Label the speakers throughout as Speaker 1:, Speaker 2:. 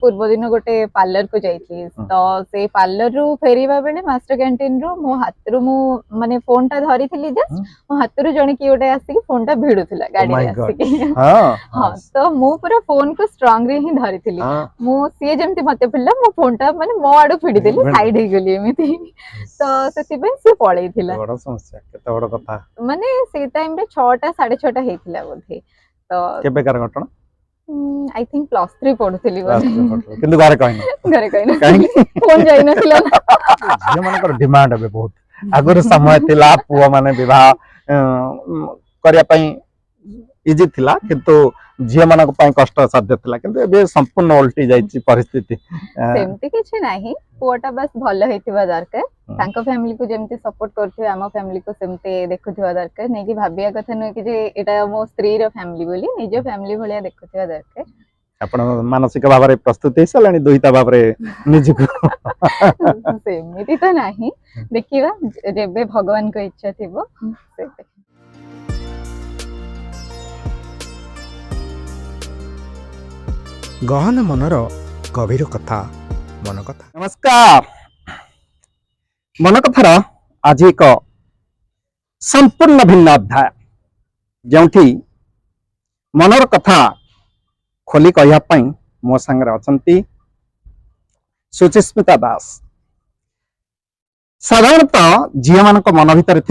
Speaker 1: पूर्व दिन गोटे पार्लर को जाइए तो से पार्लर रु फेरिबा बेले मास्टर कैंटीन रु मो हाथ रु मु माने फोन टा धरी थिली जस्ट मो हाथ रु जणे की गोटे आसी की फोन टा भिडुथिला गाडी रे आसी की हां तो मु पूरा फोन को स्ट्रांग रे ही धरी थिली मु से जेमति मते फिरला मो फोन टा माने मो आडू फिडी देली साइड हे गेली एमिति तो सेति बे से पळेई थिला
Speaker 2: बड़ समस्या केते बड़ कथा
Speaker 1: माने से टाइम रे 6टा 6:30 हेतिला बोधे तो
Speaker 2: केबे कार घटना
Speaker 1: आई थिंक +3 पढुथिली बोधे
Speaker 2: किंतु घरे कहिन
Speaker 1: काहे फोन जाई नथिला
Speaker 2: जे मानकर डिमांड बे बहुत आगर समय थिला पुआ माने विवाह करिया पई इजी थिला किंतु झिया मानक पई कष्ट साध्य थिला किंतु एबे संपूर्ण उल्टी जाईची परिस्थिति
Speaker 1: सेमति किछ नाही पुआटा बस भलो हेतिबा दरकार तांको फैमिली को जेमति सपोर्ट करथिबे आमा फैमिली को सेमते देखुथिबा दरकार नै कि भाबिया कथा नै कि जे एटा मो स्त्री रो फैमिली बोली निजो फैमिली भलिया देखुथिबा दरकार
Speaker 2: आपण मानसिक भाबरे प्रस्तुत हे सलानी दुईता भाबरे निजको
Speaker 1: सेमति त नाही देखिबा जेबे भगवान को इच्छा थिबो सेबे
Speaker 3: गहन मनर गभीर कथा मन कथा।
Speaker 2: नमस्कार मन कथार आज एक संपूर्ण भिन्न अध्याय जो मनर कथा खोली कहवाई मो सांगे अच्छा सुचिस्मिता दास। साधारणतः झील मान मन भीतर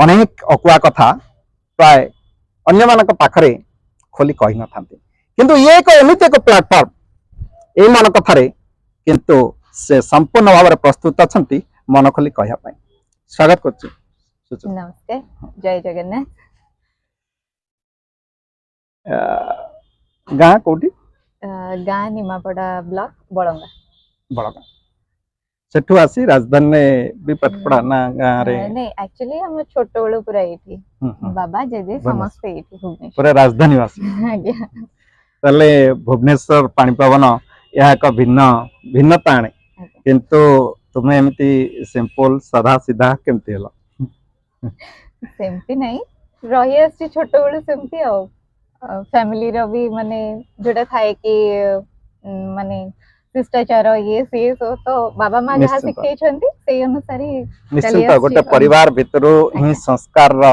Speaker 2: अनेक अकुआ कथा प्राय अन्य मान पाखरे खोली कही न था किंतु ये एक एमती एक प्लाटफॉर्म ये मन कथार किंतु से संपूर्ण भाव प्रस्तुत अच्छा मन खोली कहवाई स्वागत कर।
Speaker 1: नमस्ते जय जगन्नाथ।
Speaker 2: गाँ कौटी
Speaker 1: गाँ निमापड़ा ब्लॉक बड़ंगा
Speaker 2: बड़ंगा सेठू आसी राजधानी भी पाठ पढ़ा ना गाँ रे
Speaker 1: नहीं एक्चुअली हम छोट बेलू पूरा एठी बाबा जेजे समस्त एठी भुवनेश्वर
Speaker 2: पूरा राजधानी वासी
Speaker 1: आज्ञा
Speaker 2: तले भुवनेश्वर पानी पवन यह एक भिन्न भिन्नता आने किंतु तुम्हें एमती सिंपल साधा सीधा केमती हलो
Speaker 1: सेमती नहीं रही आसी छोट बेलू सेमती आ फैमिली रो भी माने जोटा थाए कि माने शिष्टाचार ये से तो बाबा माँ जहाँ शिखे से अनुसार
Speaker 2: निश्चित गोटे परिवार भितरु ही संस्कार रो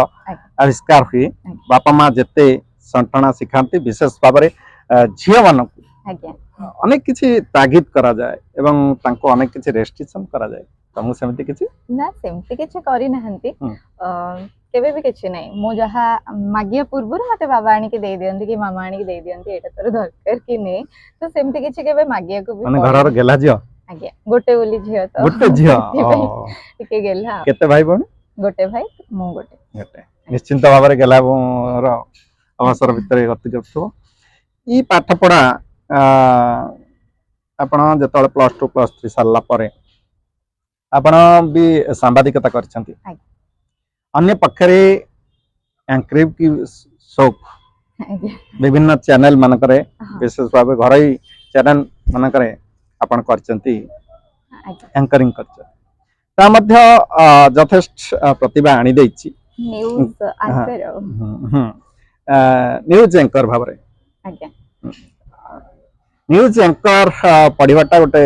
Speaker 2: आविष्कार हुई बापा माँ जेते संटना सिखाती विशेष भाव में झील मान अनेक किसी तागिद करा जाए एवं तांको अनेक किसी रेस्ट्रिक्शन करा जाए तुम सेमती किसी
Speaker 1: ना सेमती किसी करी नहंती केबे भी किसी नहीं मो जहाँ मागिया पूर्व मते बाबा आनी के दे दियंती कि मामा आनी के दे दियंती एटा तोर दरकार कि नहीं तो सेमती किसी केबे मागिया को भी
Speaker 2: माने घर गेला जियो
Speaker 1: आज्ञा गोटे बोली झियो तो
Speaker 2: गोटे झियो
Speaker 1: टिके गेला
Speaker 2: केते भाई बहन
Speaker 1: गोटे भाई मो गोटे
Speaker 2: निश्चिंत भाव में गेला रो अवसर भितर गति करथो ई पाठ पढ़ा आपण जतले +2 +3 सारला परे आपण भी सांबादिकता करछंती अन्य पक्षरे एंकरिव की शौक विभिन्न चैनल मानकरे विशेष भाव घर चैनल मानकरे आपण करछंती एंकरिंग करछ ता मध्य यथेष्ट प्रतिभा आनी देछि
Speaker 1: न्यूज एंकर
Speaker 2: न्यूज एंकर भाव रे
Speaker 1: आज्ञा
Speaker 2: न्यूज एंकर पढ़ाटा गोटे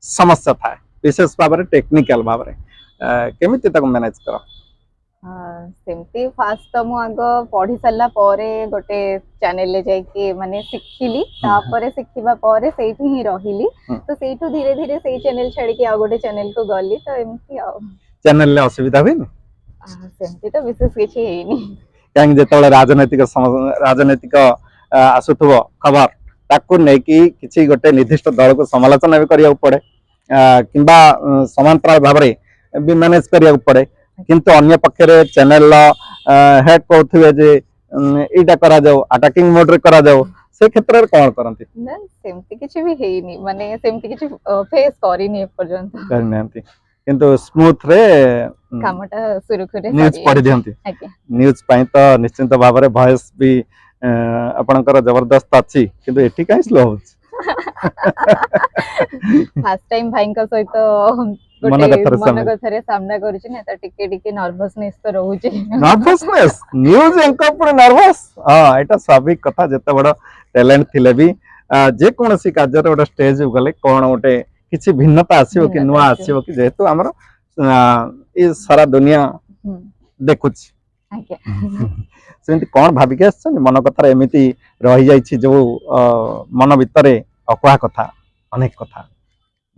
Speaker 2: समस्या था विशेष भाव में टेक्निकल भाव में केमिति ताको मैनेज कर
Speaker 1: सेमती फास्ट तो मु आग पढ़ी सारला परे गोटे चैनल ले जाई के माने सिखिली तापरे सिखिबा परे सेठी ही रहिली तो सेठू धीरे धीरे सेही चैनल छाड़ी के आ गोटे चैनल को गली तो एमती आ
Speaker 2: चैनल ले असुविधा होई न
Speaker 1: सेमती तो विशेष किछि हेनी
Speaker 2: काहे जेतले राजनीतिक आसुथबो खबर ताकू नै कि किछि गोटे निर्दिष्ट दल को समालोचना भी करिया पड़े किंबा समांतराल भाव में भी मैनेज करिया पड़े किंतु अन्य पक्षरे चैनल हेड कहथिबे जे एटा करा जाओ अटैकिंग मोड रे करा जाओ से क्षेत्र रे कोन करंती
Speaker 1: ना सेमती किछि भी हेनी माने सेमती किछि फेस करिनी पर्यंत
Speaker 2: करनंती किंतु स्मूथ रे
Speaker 1: कामटा शुरू करे
Speaker 2: न्यूज पढ़ी दियंती न्यूज पई तो निश्चित भाव में वॉइस भी आपनकर जबरदस्त अछि किंतु एठी काई स्लो हो
Speaker 1: फर्स्ट टाइम भाई का सहित मन कथरे सामना करूची ने त टिके टिके नर्वसनेस तो रहूची
Speaker 2: नर्वसनेस न्यूज एंकर पर नर्वस हां एटा स्वाभाविक कथा जते बड़ टैलेंट थिले भी जे कोनोसी कार्य गोटे स्टेज गले कौन गोटे किसी भिन्नता आसीबो कि नुआ आसीबो कि जेहेतु हमर ये सारा दुनिया देखुच
Speaker 1: आज्ञा
Speaker 2: सेमती कौन भाविक आछन मन कथा एमिति रही जाइछि जो मन भितरे अकुहा कथा अनेक कथा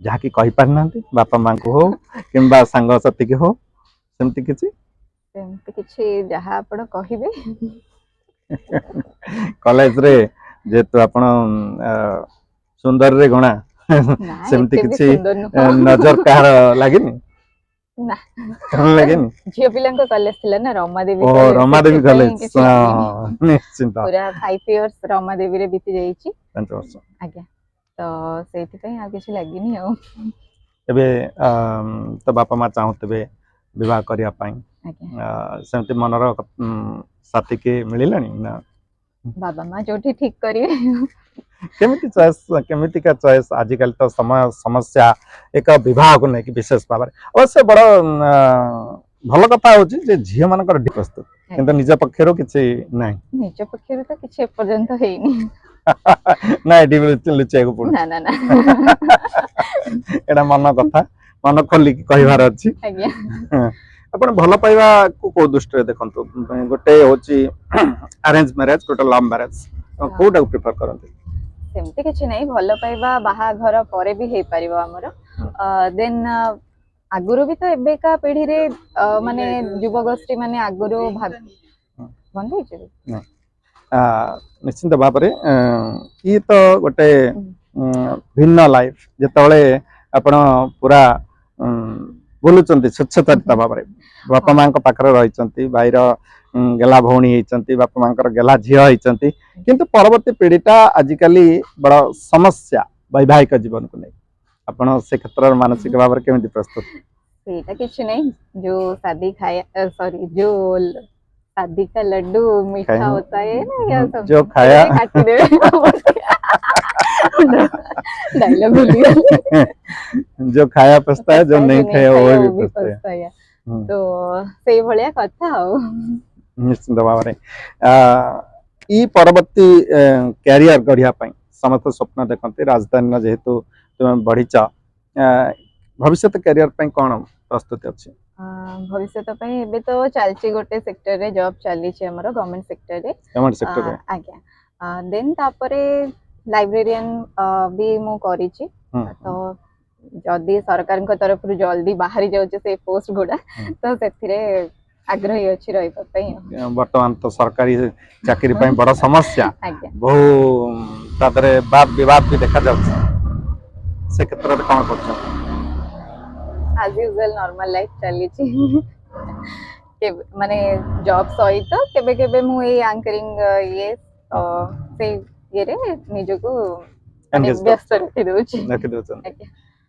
Speaker 2: जहा कि कहि पार नांती बापा मां को हो किंबा संग साथी के हो सेमती किछि
Speaker 1: जहा आपण कहिबे
Speaker 2: कॉलेज रे जेतु आपण सुंदर रे गणा सेमती किछि नजर कहार लागिनी
Speaker 1: ना
Speaker 2: लगेनी
Speaker 1: झियो पिलांक कॉलेज थिला ना रमादेवी
Speaker 2: ओ रमादेवी कॉलेज निश्चिंत
Speaker 1: पूरा 5 इयर्स रमादेवी रे बीती जाईची
Speaker 2: 5 वर्ष
Speaker 1: आज्ञा तो सेति पई आ किछि लागिनी हो
Speaker 2: एबे तो बापा मां चाहतबे विवाह करिया पाई सेमती मनर साथी के मिलिलानी ना
Speaker 1: बाबा मां जोठी ठीक करिवे
Speaker 2: केमिति चॉइस केमिति का चॉइस आजिकल तो समय समस्या एक विवाह को नहीं विशेष भाव अवश्य बड़ भल कथा होची जे झियो मानकर प्रस्तुत किंतु निज पक्षर किछि नाही
Speaker 1: निज पक्षर तो किछि पर्यंत हेइनी
Speaker 2: ना एडी लुचे को पड़
Speaker 1: ना ना ना
Speaker 2: एडा मन कथा मन खोली कहिवार अछि
Speaker 1: आज्ञा
Speaker 2: अपन भल पाइबा को दृष्टि देखंतु गोटे होची अरेंज मैरिज गोटे लव मैरिज कोडा प्रेफर करंती
Speaker 1: सेमती किछि नहीं भल पाइबा बाहा घर परे भी हे परिबो हमर देन आगुरु भी तो एबे का पीढ़ी रे माने युवा गोष्ठी माने आगुरु भाग बंद हो जे
Speaker 2: निश्चित भाव रे ई तो गोटे भिन्न लाइफ जेतबळे आपण पूरा बोलुचंती स्वच्छता भाव रे बापा मां को पाखर रहिचंती भाईर गेला भौणी होइचंती बापा मांकर गेला झियो होइचंती किंतु परवर्ती पीढ़ीटा आजिकली बड़ा समस्या वैवाहिक जीवन को नहीं आपण से क्षेत्र मानसिक भाव केमिति प्रस्तुत
Speaker 1: सेटा किछ नहीं जो शादी खाया सॉरी जो शादी का लड्डू मीठा होता है ना या सब
Speaker 2: जो खाया
Speaker 1: काट दे डायलॉग बोलिए
Speaker 2: जो खाया पछता है जो नहीं खाया वो भी पछता है
Speaker 1: तो सेई भलिया कथा हो
Speaker 2: निश्चित भाव रे ई परवर्ती कैरियर गढ़िया पाई समस्त स्वप्न देखते राजधानी जेहेतु तुम बढ़ीच भविष्य कैरियर पाई कौन प्रस्तुति अच्छी
Speaker 1: भविष्य पाई एबे तो चलची गोटे सेक्टर रे जॉब चली छी हमरो गवर्नमेंट सेक्टर रे आज्ञा देन तापरे लाइब्रेरियन भी मु करी छी तो जदी सरकार को तरफ रु जल्दी बाहरी जाउचे से पोस्ट गोडा तो सेथिरे आग्रही अछि रही पई
Speaker 2: वर्तमान तो सरकारी चाकरी पई बड़ा समस्या बहु तादरे बात विवाद भी देखा जाउछ से क्षेत्र रे कोन करछ
Speaker 1: एज यूजुअल नॉर्मल लाइफ चली छी के माने जॉब सहित केबे केबे मु ए एंकरिंग ये से ये रे निजो को व्यस्त रखि दोछ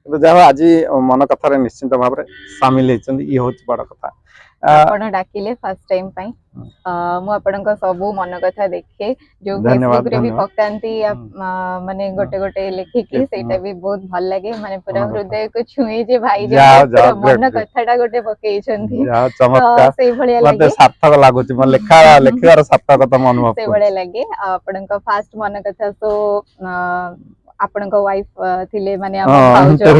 Speaker 1: जहाँ आज मन कथार निश्चिंत भाव सामिल होती ये हूँ बड़ कथा आपण डाकिले फर्स्ट टाइम पई मु आपणक सबु मन कथा देखे जो फेसबुक रे भी पकांती माने गोटे गोटे लेखि कि सेटा भी बहुत भल लागे माने पूरा हृदय को छुई जे भाई जे मन कथाटा गोटे पकेई छंती
Speaker 2: चमत्कार से भलिया लागे सार्थक लागुची मन लेखा लेखिवार सार्थकता मन अनुभव
Speaker 1: से भलिया लागे आपणक फर्स्ट मन कथा तो आपणक वाइफ थिले माने हम भाउजो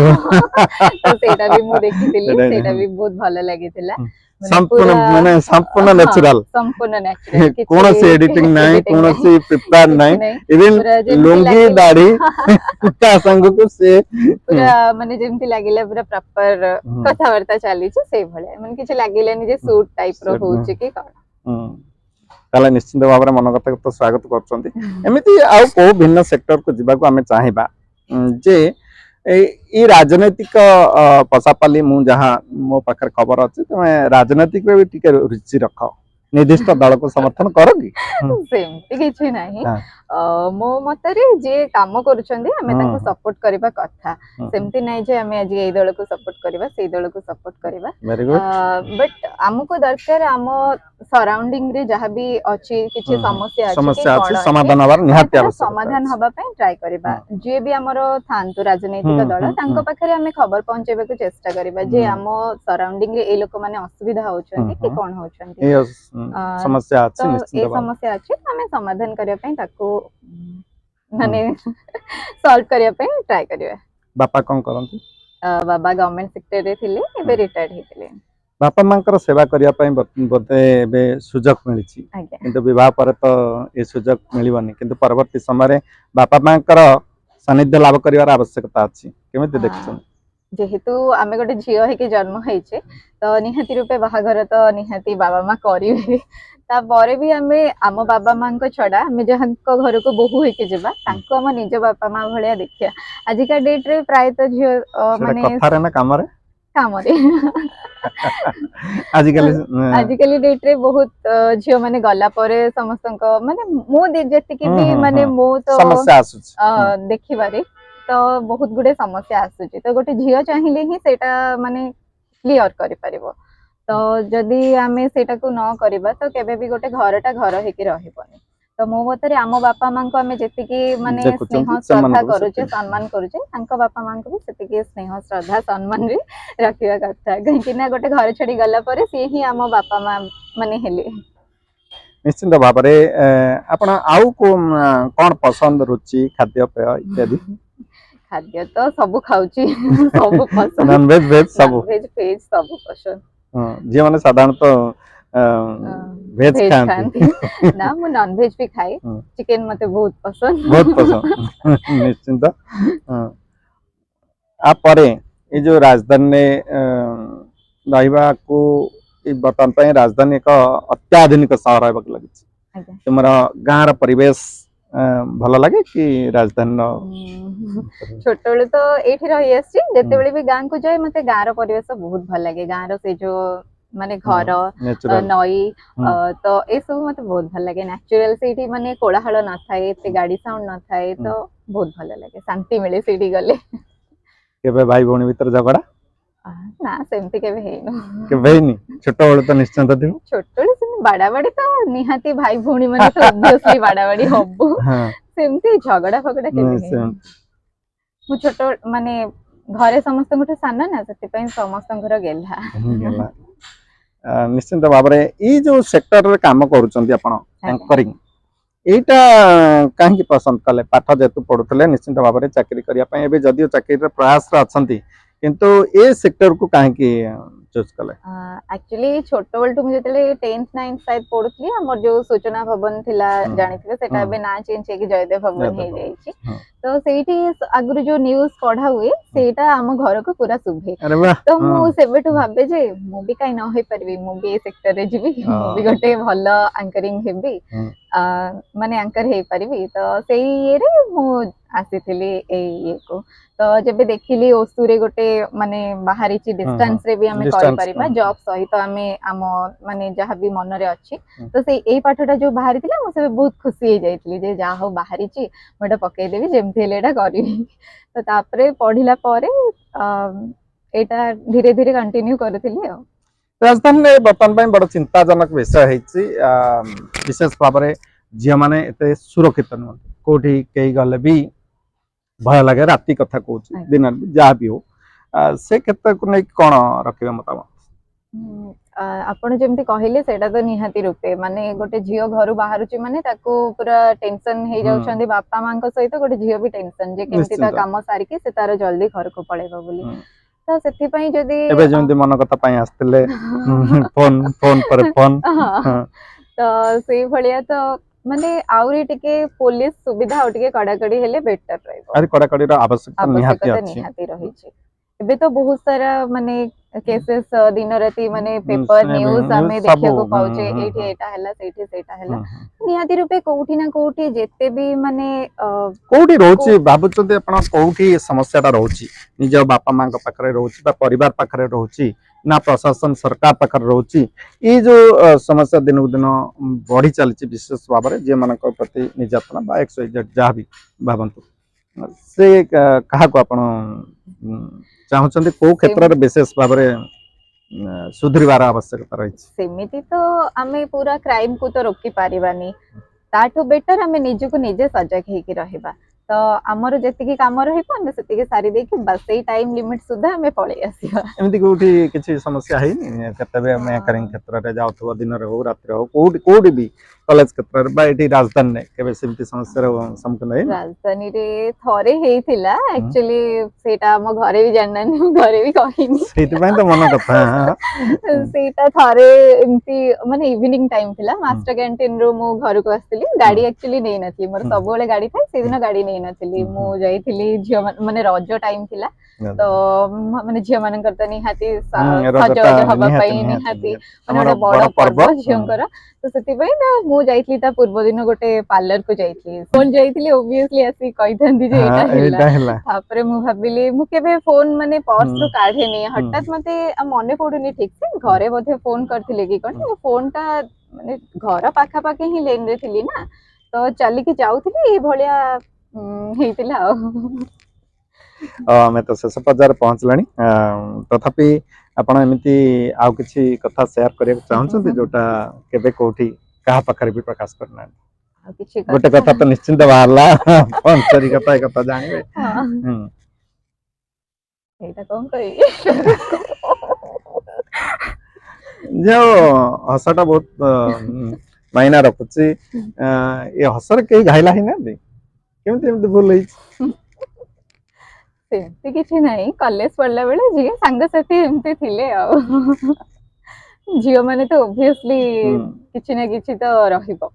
Speaker 1: तो सेटा भी मु देखितिली सेटा भी बहुत भल लागितिला
Speaker 2: संपूर्ण नेचुरल कौन सी एडिटिंग नहीं कौन सी प्रिपेयर नहीं इवन लुंगी दाढ़ी कुत्ता संग को से
Speaker 1: पूरा माने जेमति लागिला पूरा प्रॉपर कथावार्ता चली छै से भले माने किछ लागिलानी जे सूट टाइप रो होउछ कि कोन
Speaker 2: ताला निश्चित भाव रे मन कथा तो स्वागत करछंती एमिति आ को भिन्न सेक्टर को जिबा को हमें चाहिबा जे ई राजनीतिक पसापाली मु जहाँ मो पाखर खबर अच्छे तुम राजनीतिक भी टिके रुचि रख निर्दिष्ट दल को समर्थन करो कि
Speaker 1: सेमती किछि नाही मो मतरे जे काम करूछंदी हमें ताको सपोर्ट करबा कथा सेमती नाही जे हमें आज एई दल को सपोर्ट करबा सेई दल को सपोर्ट करबा वेरी गुड बट हमको दरकार हम सराउंडिंग रे जहाँ भी अछि किछि समस्या अछि
Speaker 2: समाधान हबार निहाती आवश्यक
Speaker 1: समाधान हबा पय ट्राई करबा जे भी हमरो थांतु राजनीतिक दल तांको पाखरे हमें खबर पहुंचेबा को चेष्टा करबा जे हम सराउंडिंग रे ए लोक माने असुविधा होछंती कि कोन होछंती
Speaker 2: समस्या अछि
Speaker 1: निश्चित ए समस्या अछि हमें समाधान करबा पय ताको माने सॉल्व करिया पे ट्राई करिया।
Speaker 2: बापा कौन करंती
Speaker 1: बाबा गवर्नमेंट सेक्टर रे थिले एबे रिटायर्ड हेतिले।
Speaker 2: बापा मांकर सेवा करिया पई बोते एबे सुजोग मिलिछि
Speaker 1: आज्ञा
Speaker 2: किंतु विवाह पर तो ए सुजोग मिलिबनी किंतु परवर्ती समय रे बापा मांकर सानिध्य लाभ करिवार आवश्यकता अछि केमिति देखछन
Speaker 1: जेहेतु आमे गोटे झियो हेके जन्म हेइचे तो निहाती रूपे बाहाघर तो निहाती बाबा माँ करिवे ता परे भी आमे आम बाबा माँ को छड़ा आमे जहांको घर को बोहू हेके जेबा तांको हम निज बापा माँ भलिया देखिया आजिका डेट रे प्राय तो झियो माने
Speaker 2: कथारे ना काम रे
Speaker 1: काम रे आजिकली डेट रे बहुत झियो माने गला परे समस्तको माने मो जेति कि भी माने मो तो
Speaker 2: समस्या आसुछ
Speaker 1: देखिबारे तो बहुत गुडे समस्या आसुची तो गोटे झियो चाहिए ही सेटा माने क्लियर करि परिबो तो जदि आमे सेटा को न करबा तो केबे भी गोटे घरटा घर हेके रहिबनी तो मो मतरे आम बापा मां को आमे जेतिकी माने स्नेह श्रद्धा करूचे सम्मान करूचे तांको बापा मां को भी सेतिकी स्नेह श्रद्धा सम्मान रे रखिया कथा कहि ना गोटे घर छडी गला परे से ही आम बापा मां माने हेले
Speaker 2: निश्चिंत भाव में आपण आउ कौन पसंद रुचि खाद्य पेय इत्यादि
Speaker 1: खाद्य तो सब खाउची सब पसंद
Speaker 2: नॉन वेज वेज सब
Speaker 1: वेज सब पसंद
Speaker 2: जे माने साधारणतः वेज खांती
Speaker 1: ना मु नॉन वेज भी खाए चिकन मते बहुत पसंद
Speaker 2: निश्चिंत आ परे ए जो राजधानी रहिबा को बर्तमान पे राजधानी एक अत्याधुनिक सहर होबाक लगी तुम गाँव परिवेश भल लगे कि राजधानी
Speaker 1: छोट बेले तो एठी रही आसी जते बेले भी गाँ को जाए मते गाँव परिवेश बहुत भल लगे गाँव से जो माने घर नई तो ए सब मते बहुत भल लगे नेचुरल सेठी माने कोलाहल न थाए एते गाड़ी साउंड न थाए तो बहुत भल लगे शांति मिले सेठी गले
Speaker 2: केबे भाई भौणी भीतर झगड़ा
Speaker 1: ना सेमती केबे हेनो
Speaker 2: केबे हेनी छोट बेले तो निश्चिंत थिबो
Speaker 1: छोट बेले से बाड़ाबाड़ी तो निहाती भाई भौणी माने तो ऑब्वियसली बाड़ाबाड़ी हबो सेमती झगड़ा फगड़ा केबे हेनो मु छोट माने घरे समस्त गोटे सान ना सेति पई समस्त घर गेला
Speaker 2: निश्चिंत भाव में ये जो सेक्टर रे काम करूचंती आपण एंकरिंग एटा काहे पसंद कले पाठ जेतु पढुतले निश्चिंत भाव में चाकरी करिया पई एबे जदियो चाकरी रे प्रयास रे अछंती किंतु ए सेक्टर को काहे की चूज कले
Speaker 1: एक्चुअली छोट बेल टू मुझे 10th 9th शायद पढुतली हमर जो सूचना भवन थिला जानिथिबे सेटा बे ना चेंज हे कि जयदेव भवन हे जाईची तो सेठी आगुर जो न्यूज़ पढ़ा हुए सेटा हम घर को पूरा सुभे तो मु सेबेटु भाबे जे मु भी काई न होई परबी मु भी ए सेक्टर रे जिबी मु भी गोटे भलो एंकरिंग हेबी माने एंकर हे परबी तो सेई ये रे मु आसीथिली ए ये को तो जब देखिली ओसुरे गोटे माने बाहरी ची डिस्टेंस रे भी हमें करि परिबा जॉब सहित हमें आम माने जहाँ भी मन रे अछि तो से एई पाठटा जो बाहरी थिला मु से बहुत खुशी हे जाइतली जे जा हो बाहरी ची मोटा पकई देबी जेमथि हेले एटा करिवि तो तापरे पढिला परे एटा धीरे धीरे कंटिन्यू करथिली आ
Speaker 2: राजधानी में बर्तमान ପାଇଁ बड़ चिंताजनक विषय हेछि विशेष भाव में झिया माने एते सुरक्षित न कोठी केही गले भी भय लगे राति कथा कहूँ दिन जहाँ भी हो से क्षेत्र को नहीं कौन रखे मतामत
Speaker 1: आपण जेमती कहले सेटा तो निहाती रूपे माने गोटे झियो घर बाहरुची माने ताको पूरा टेंशन हे जाउछंदी बापा मां को सहित गोटे झियो भी टेंशन जे केमती ता काम सारी के से तार जल्दी घर को पळेबो बोली तो सेति पई जदी
Speaker 2: एबे जेमती मन कथा पई आस्तले फोन पर फोन
Speaker 1: तो से भलिया तो माने आउरी टिके पुलिस सुविधा और टिके कड़ाकड़ी हेले बेटर रहइबो
Speaker 2: अरे कड़ाकड़ी रा आवश्यकता
Speaker 1: निहाती रही छै एबे तो बहुत सारा माने केसेस दिन राति माने पेपर न्यूज़ हमें देखिया को पाउचे एठी एटा हला सेठी सेटा हला निहाती रूपे कोठी ना कोठी जेते भी माने
Speaker 2: कोठी रहउची बाबुचंदी आपण कोठी समस्या ता रहउची निज बापा मां के पाखरे रहउची बा परिवार पाखरे रहउची ना प्रशासन सरकार पाखरे रहउची ई जो समस्या दिन दिन बढ़ी चलची विशेष भाव में जे मानक प्रति निर्यातना बा XYZ जहाँ भी भावंतु से कहा को आपण चाहते को क्षेत्र रे विशेष भाव में सुधरिवार आवश्यकता रही
Speaker 1: सेमिति तो आमे पूरा क्राइम को तो रोकी पारिबानी ताठो बेटर आमे निज को निजे सजग हे कि रहबा तो हमर जति काम रहिबो हम सेति के सारी देखि बस सेही टाइम लिमिट सुधा हमें पळे आसीबा
Speaker 2: एमिति कोठी किछि समस्या है नि कतबे मैं करिंग क्षेत्र रे जाउथबो दिन रे हो रात रे हो कोठी भी कॉलेज क्षेत्र बा एठी राजधानी ने केबे सेमती समस्या रो सम्मुखीन है
Speaker 1: राजधानी रे थरे हेइथिला एक्चुअली सेटा हम घरे भी जाननानी घरे भी कहिनी
Speaker 2: सेति पय तो मन कथा
Speaker 1: सेटा थरे एमती माने इवनिंग टाइम थिला मास्टर कैंटीन रो मो घर को आस्तिली गाड़ी एक्चुअली नै नथली मोर सब बेले गाड़ी थाय से दिन गाड़ी नै नथली मो जाईथिली झियो माने रज टाइम थिला तो माने झियो मान करता निहाती सज हबा पई निहाती माने बड़ पर्व झियोंकर तो सेति पय ना मो जाईथली ता पूर्व दिन गोटे पार्लर को जाईथली फोन जाईथली ऑब्वियसली आसी कहिथांती जे एटा हैला तापरे मु भाबिली मु केबे फोन माने पर्स रो काढेनी हठात मते मने पडुनी ठीक से घरे बोधे फोन करथिले कि कोन फोन ता माने घर पाखा पाखे ही लेन रे थिली ना तो चली के जाउथिली ए भलिया हेतिला
Speaker 2: ଆମେ ତ ଶେଷ ପର୍ଯ୍ୟାୟରେ ପହଞ୍ଚିଲାଣି ତଥାପି ଆପଣ ଏମିତି ଆଉ କିଛି କଥା ସେୟାର କରିବାକୁ ଚାହୁଁଛନ୍ତି ଯୋଉଟା କେବେ କୋଉଠି କାହା ପାଖରେ ବି ପ୍ରକାଶ କରିନାହାନ୍ତି ଗୋଟେ କଥା ତ ନିଶ୍ଚିନ୍ତ ବାହାରିଲା ପଞ୍ଚରୀ କଥା ଏ କଥା ଜାଣିବେ
Speaker 1: ଏଇଟା କଣ କହିବି
Speaker 2: ଯୋଉ ହସଟା ବହୁତ ମାଇନା ରଖୁଛି ଏ ହସରେ କେହି ଘାଇଲା ହେଇନାହାନ୍ତି କେମିତି ଏମିତି ଭୁଲ ହେଇଛି
Speaker 1: ସେମିତି କିଛି ନାହିଁ କଲେଜ ପଢିଲା ବେଳେ ଝିଅ ସାଙ୍ଗସାଥି ଏମିତି ଥିଲେ ଆଉ ଝିଅ ମାନେ ତ obviously କିଛି ନା କିଛି ତ ରହିବ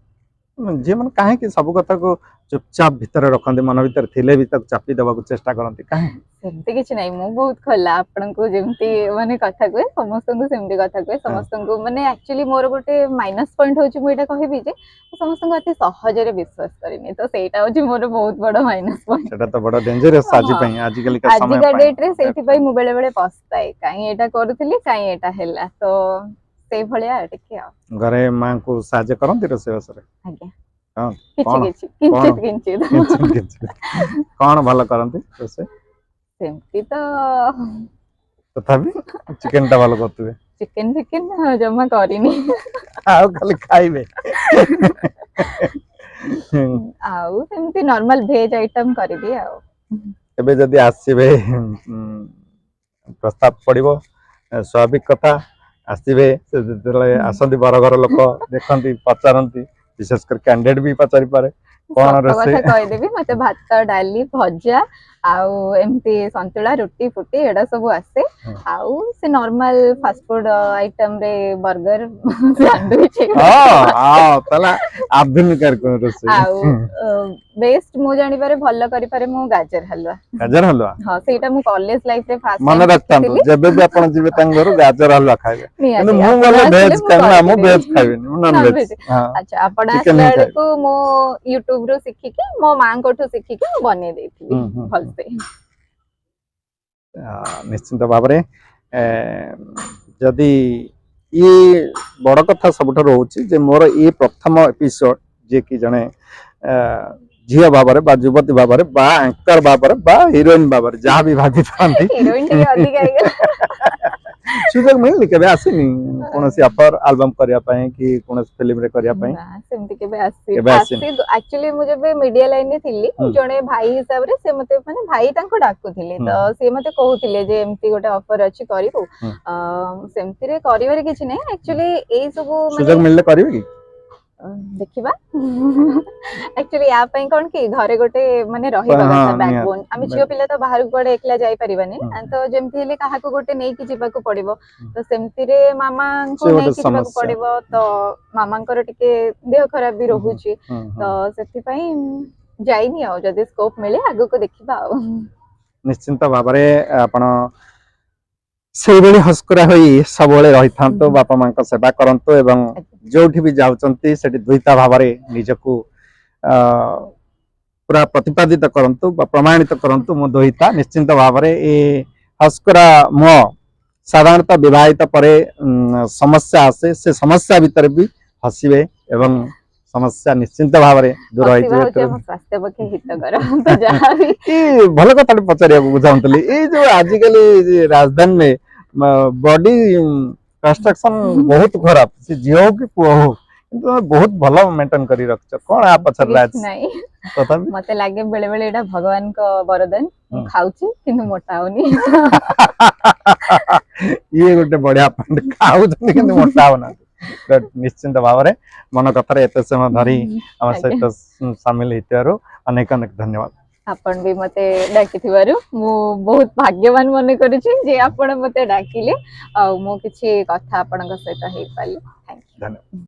Speaker 2: ଝିଅ ମାନେ କାହିଁକି ସବୁ କଥାକୁ ଚୁପଚାପ ଭିତରେ ରଖନ୍ତି ମନ ଭିତରେ ଥିଲେ ବି ତାକୁ ଚାପି ଦେବାକୁ ଚେଷ୍ଟା କରନ୍ତି କାହିଁକି
Speaker 1: ସେମିତି କିଛି ନାହିଁ ମୁଁ ବହୁତ ଖୋଲା ଆପଣଙ୍କୁ ଯେମିତି ମାନେ କଥା କୁହେ ସମସ୍ତଙ୍କୁ ସେମିତି କଥା କୁହେ ସମସ୍ତଙ୍କୁ ମାନେ ଆକ୍ଚୁଆଲି ମୋର ଗୋଟେ ମାଇନସ୍ ପଏଣ୍ଟ ହଉଛି ମୁଁ ଏଇଟା କହିବି ଯେ ସମସ୍ତଙ୍କୁ ଅତି ସହଜରେ ବିଶ୍ୱାସ କରିନି ତ ସେଇଟା ହଉଛି ମୋର ବହୁତ ବଡ ମାଇନସ୍ ପଏଣ୍ଟ
Speaker 2: ସେଟା ତ ବଡ ଡେଞ୍ଜରିୟସ୍ ଆଜି ପାଇଁ
Speaker 1: ଆଜିକା ଡେଟ୍ ରେ ସେଇଥିପାଇଁ ମୁଁ ବେଳେ ବେଳେ ପସ୍ତାଏ କାହିଁ ଏଇଟା କରୁଥିଲି କାହିଁ ଏଇଟା ହେଲା ତ ସେଇ ଭଳିଆ ଟିକେ ଆଉ
Speaker 2: ଘରେ ମାଙ୍କୁ ସାହାଯ୍ୟ କରନ୍ତି ରୋଷେଇବାସରେ
Speaker 1: ଆଜ୍ଞା
Speaker 2: ହଁ
Speaker 1: କିଛି କିଞ୍ଚିତ
Speaker 2: କଣ ଭଲ କରନ୍ତି ରୋଷେଇ
Speaker 1: ସେମିତି ତ
Speaker 2: ତଥାପି ଚିକେନ ଟା ଭଲ କରୁଥିବେ
Speaker 1: ଚିକେନ ଜମା କରିନି
Speaker 2: ଆଉ ଖାଲି ଖାଇବେ
Speaker 1: ଆଉ ସେମିତି ନର୍ମାଲ ଭେଜ ଆଇଟମ କରିବି ଆଉ
Speaker 2: ଏବେ ଯଦି ଆସିବେ ପ୍ରସ୍ତାବ ପଡିବ ସ୍ୱାଭାବିକ କଥା ଆସିବେ ଯେତେବେଳେ ଆସନ୍ତି ବରଘର ଲୋକ ଦେଖନ୍ତି ପଚାରନ୍ତି ବିଶେଷ କରି କ୍ୟାଣ୍ଡିଡେଟ ବି ପଚାରି ପାରେ କଣ ରୋଷେଇ
Speaker 1: କଥା କହିଦେବି ମତେ ଭାତ ଡାଲି ଭଜା ଆଉ ଏମିତି ସନ୍ତୁଳା ରୁଟି ଫୁଟି ଏଡା ସବୁ ଆସେ ଆଉ ସେ ନର୍ମାଲ ଫାଷ୍ଟ ଫୁଡ ଆଇଟମ ରେ ବର୍ଗର ସ୍ୟାଣ୍ଡୱିଚ
Speaker 2: ତାହେଲେ ଆଧୁନିକ ରୋଷେଇ
Speaker 1: ଆଉ ବେଷ୍ଟ ମୁଁ ଜାଣିବାରେ ଭଲ କରିପାରେ ମୁଁ ଗାଜର ହାଲୁଆ ହଁ ସେଇଟା ମୁଁ କଲେଜ ଲାଇଫ ରେ ଫାଷ୍ଟ
Speaker 2: ମନେ ରଖିଥାନ୍ତୁ ଯେବେ ବି ଆପଣ ଯିବେ ତାଙ୍କ ଘରୁ ଗାଜର ହାଲୁଆ ଖାଇବେ କିନ୍ତୁ ମୁଁ ଗଲେ ଭେଜ ଖାଇବି ମୁଁ ଭେଜ ଖାଇବିନି ମୁଁ ନନ ଭେଜ
Speaker 1: ଆଚ୍ଛା ଆପଣ ଆସିଲା ବେଳକୁ ମୁଁ ୟୁଟ୍ୟୁବ ରୁ ଶିଖିକି ମୋ ମାଙ୍କଠୁ ଶିଖିକି ମୁଁ ବନେଇ ଦେଇଥିଲି ଭଲସେ
Speaker 2: ନିଶ୍ଚିନ୍ତ ଭାବରେ ଯଦି ଇ ବଡ କଥା ସବୁଠାରୁ ହଉଛି ଯେ ମୋର ଇ ପ୍ରଥମ ଏପିସୋଡ ଯିଏ କି ଜଣେ ଝିଅ ଭାବରେ ବା ଯୁବତୀ ଭାବରେ ବା ଆଙ୍କର ଭାବରେ ବା ହିରୋଇନ ଭାବରେ ଯାହା ବି ଭାବିଥାନ୍ତି ସୁଯୋଗ ମିଳିନି କେବେ ଆସିନି କୌଣସି ଅଫର ଆଲବମ କରିବା ପାଇଁ କି କୌଣସି ଫିଲ୍ମରେ କରିବା ପାଇଁ
Speaker 1: ସେମିତି କେବେ ଆସିନି ଆକ୍ଚୁଆଲି ମୁଁ ଯେବେ ମିଡିଆ ଲାଇନରେ ଥିଲି ଜଣେ ଭାଇ ହିସାବରେ ସେ ମତେ ମାନେ ଭାଇ ତାଙ୍କୁ ଡାକୁଥିଲେ ତ ସେ ମତେ କହୁଥିଲେ ଯେ ଏମିତି ଗୋଟେ ଅଫର ଅଛି କରିବୁ ସେମିତିରେ କରିବାରେ କିଛି ନାହିଁ ଆକ୍ଚୁଆଲି ଏଇ ସବୁ
Speaker 2: ସୁଯୋଗ ମିଳିଲେ କରିବେ କି
Speaker 1: ଦେଖିବା ଆକ୍ଚୁଆଲି ୟା ପାଇଁ କଣ କି ଘରେ ଗୋଟେ ମାନେ ରହିବା କଥା ବ୍ୟାକବୋନ ଆମେ ଝିଅ ପିଲା ତ ବାହାରକୁ କୁଆଡେ ଏକଲା ଯାଇପାରିବାନି ତ ଯେମିତି ହେଲେ କାହାକୁ ଗୋଟେ ନେଇକି ଯିବାକୁ ପଡିବ ତ ସେମିତିରେ ମାମାଙ୍କୁ ନେଇକି ଯିବାକୁ ପଡିବ ତ ମାମାଙ୍କର ଟିକେ ଦେହ ଖରାପ ବି ରହୁଛି ତ ସେଥିପାଇଁ ଯାଇନି ଆଉ ଯଦି ସ୍କୋପ ମିଳେ ଆଗକୁ ଦେଖିବା ଆଉ
Speaker 2: ନିଶ୍ଚିନ୍ତ ଭାବରେ ଆପଣ ସେଇଭଳି ହସ୍କରା ହୋଇ ସବୁବେଳେ ରହିଥାନ୍ତୁ ବାପା ମାଙ୍କ ସେବା କରନ୍ତୁ ଏବଂ ଯୋଉଠି ବି ଯାଉଛନ୍ତି ସେଠି ଦୁଇତା ଭାବରେ ନିଜକୁ ପୁରା ପ୍ରତିପାଦିତ କରନ୍ତୁ ବା ପ୍ରମାଣିତ କରନ୍ତୁ ମୁଁ ଦୁଇତା ନିଶ୍ଚିନ୍ତ ଭାବରେ ଏ ହସ୍କରା ମୋ ସାଧାରଣତଃ ବିବାହିତ ପରେ ସମସ୍ୟା ଆସେ ସେ ସମସ୍ୟା ଭିତରେ ବି ହସିବେ ଏବଂ ସମସ୍ୟା ନିଶ୍ଚିନ୍ତ ଭାବରେ ଦୂର ହେଇଯିବେ ଭଲ କଥାଟେ ପଚାରିବାକୁ ବୁଝାଉଥିଲି ଏଇ ଯୋଉ ଆଜିକାଲି ରାଜଧାନୀରେ ବଡି କନଷ୍ଟ୍ରକ୍ସନ ବହୁତ ଖରାପ ସେ ଝିଅ ହଉ କି ପୁଅ ହଉ କିନ୍ତୁ ବହୁତ ଭଲ ମେଣ୍ଟେନ କରି ରଖିଛ କଣ ଆ ପଛରେ
Speaker 1: ତଥାପି ମତେ ଲାଗେ ବେଳେ ବେଳେ ଏଇଟା ଭଗବାନଙ୍କ ବରଦାନ ମୁଁ ଖାଉଛି କିନ୍ତୁ ମୋଟା ହଉନି
Speaker 2: ଇଏ ଗୋଟେ ବଢିଆ ପଏଣ୍ଟ ଖାଉଛନ୍ତି କିନ୍ତୁ ମୋଟା ହଉନାହାନ୍ତି निश्चिंत भाव में मन कथा एत समय धरी आम
Speaker 1: आज्ञा।
Speaker 2: सहित सामिल होइतिबारु अनेक अनेक धन्यवाद।
Speaker 1: आपण भी मते डाकिथिबारु मु बहुत भाग्यवान मने करूची जे आपण मते डाकिले आ मो किछि कथा आपनक सहित हेइ पाली। Thank you.
Speaker 2: धन्यवाद।